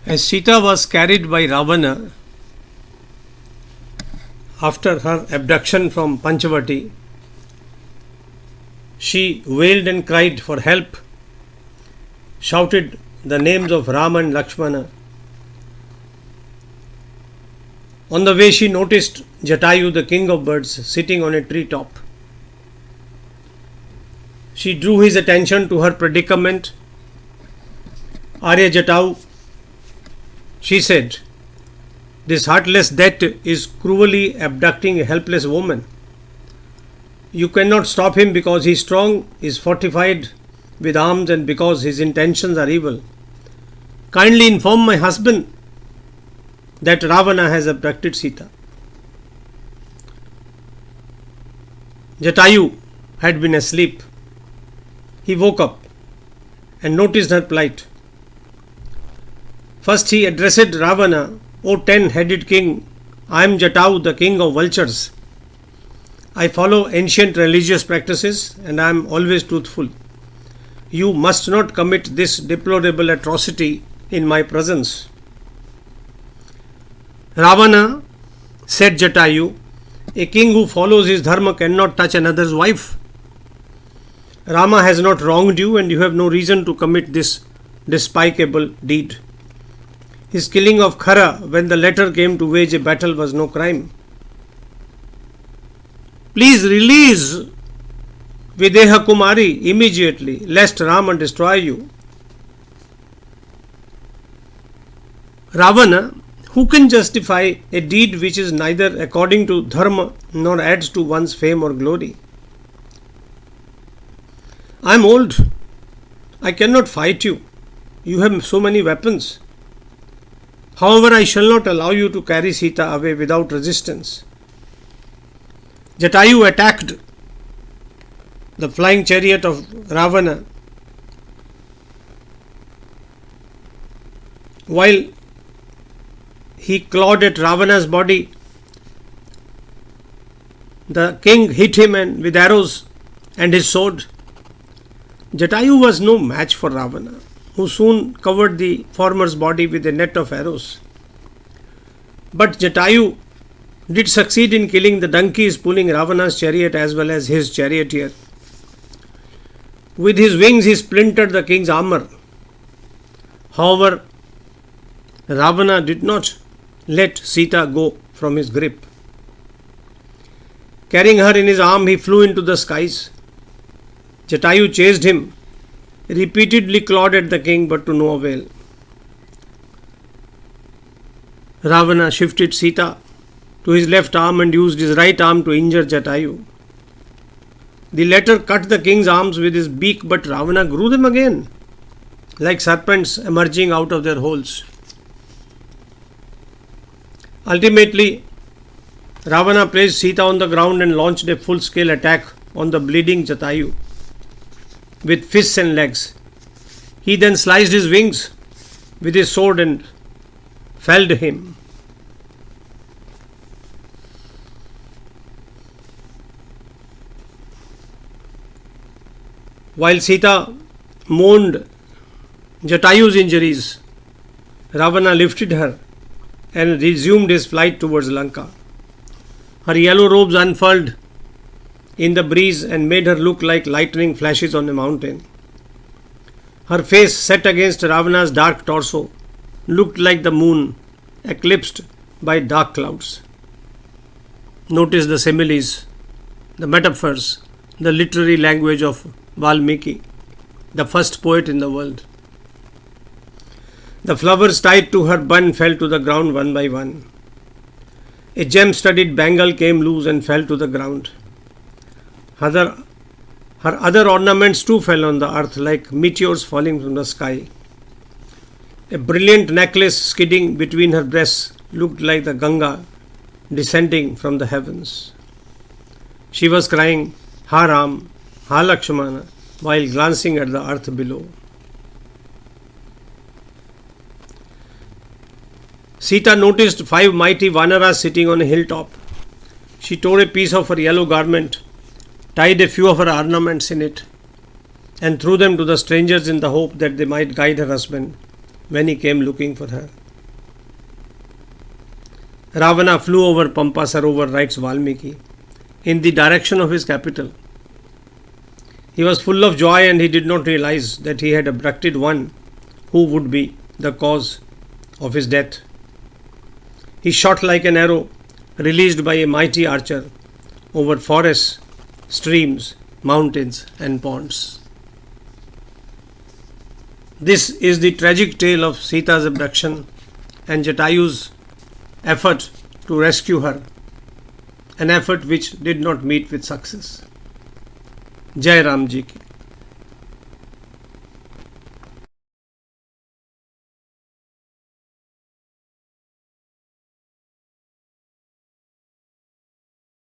As Sita was carried by Ravana after her abduction from Panchavati, she wailed and cried for help, shouted the names of Rama and Lakshmana. On the way, she noticed Jatayu, the king of birds, sitting on a tree top. She drew his attention to her predicament. Arya Jatayu, she said, this heartless death is cruelly abducting a helpless woman. You cannot stop him because he is strong, is fortified with arms, and because his intentions are evil. Kindly inform my husband that Ravana has abducted Sita. Jatayu had been asleep. He woke up and noticed her plight. First he addressed Ravana, O 10-headed king, I am Jatayu, the king of vultures. I follow ancient religious practices and I am always truthful. You must not commit this deplorable atrocity in my presence. Ravana, said Jatayu, a king who follows his dharma cannot touch another's wife. Rama has not wronged you and you have no reason to commit this despicable deed. His killing of Khara when the latter came to wage a battle was no crime. Please release Videha Kumari immediately, lest Rama destroy you. Ravana, who can justify a deed which is neither according to dharma nor adds to one's fame or glory? I am old. I cannot fight you. You have so many weapons. However, I shall not allow you to carry Sita away without resistance. Jatayu attacked the flying chariot of Ravana. While he clawed at Ravana's body, the king hit him with arrows and his sword. Jatayu was no match for Ravana, who soon covered the former's body with a net of arrows. But Jatayu did succeed in killing the donkeys pulling Ravana's chariot as well as his charioteer. With his wings he splintered the king's armor. However, Ravana did not let Sita go from his grip. Carrying her in his arm, he flew into the skies. Jatayu chased him, repeatedly clawed at the king, but to no avail. Ravana shifted Sita to his left arm and used his right arm to injure Jatayu. The latter cut the king's arms with his beak, but Ravana grew them again, like serpents emerging out of their holes. Ultimately, Ravana placed Sita on the ground and launched a full-scale attack on the bleeding Jatayu with fists and legs. He then sliced his wings with his sword and felled him. While Sita mourned Jatayu's injuries, Ravana lifted her and resumed his flight towards Lanka. Her yellow robes unfurled in the breeze and made her look like lightning flashes on a mountain. Her face, set against Ravana's dark torso, looked like the moon eclipsed by dark clouds. Notice the similes, the metaphors, the literary language of Valmiki, the first poet in the world. The flowers tied to her bun fell to the ground one by one. A gem-studded bangle came loose and fell to the ground. Her other ornaments too fell on the earth like meteors falling from the sky. A brilliant necklace skidding between her breasts looked like the Ganga descending from the heavens. She was crying, Ha Ram, Ha Lakshmana, while glancing at the earth below. Sita noticed 5 mighty Vanaras sitting on a hilltop. She tore a piece of her yellow garment, tied a few of her ornaments in it, and threw them to the strangers in the hope that they might guide her husband when he came looking for her. Ravana flew over Pampa Sarovar, writes Valmiki, in the direction of his capital. He was full of joy and he did not realize that he had abducted one who would be the cause of his death. He shot like an arrow released by a mighty archer over forests, streams, mountains, and ponds. This is the tragic tale of Sita's abduction and Jatayu's effort to rescue her, an effort which did not meet with success. Jai Ram Ji ki.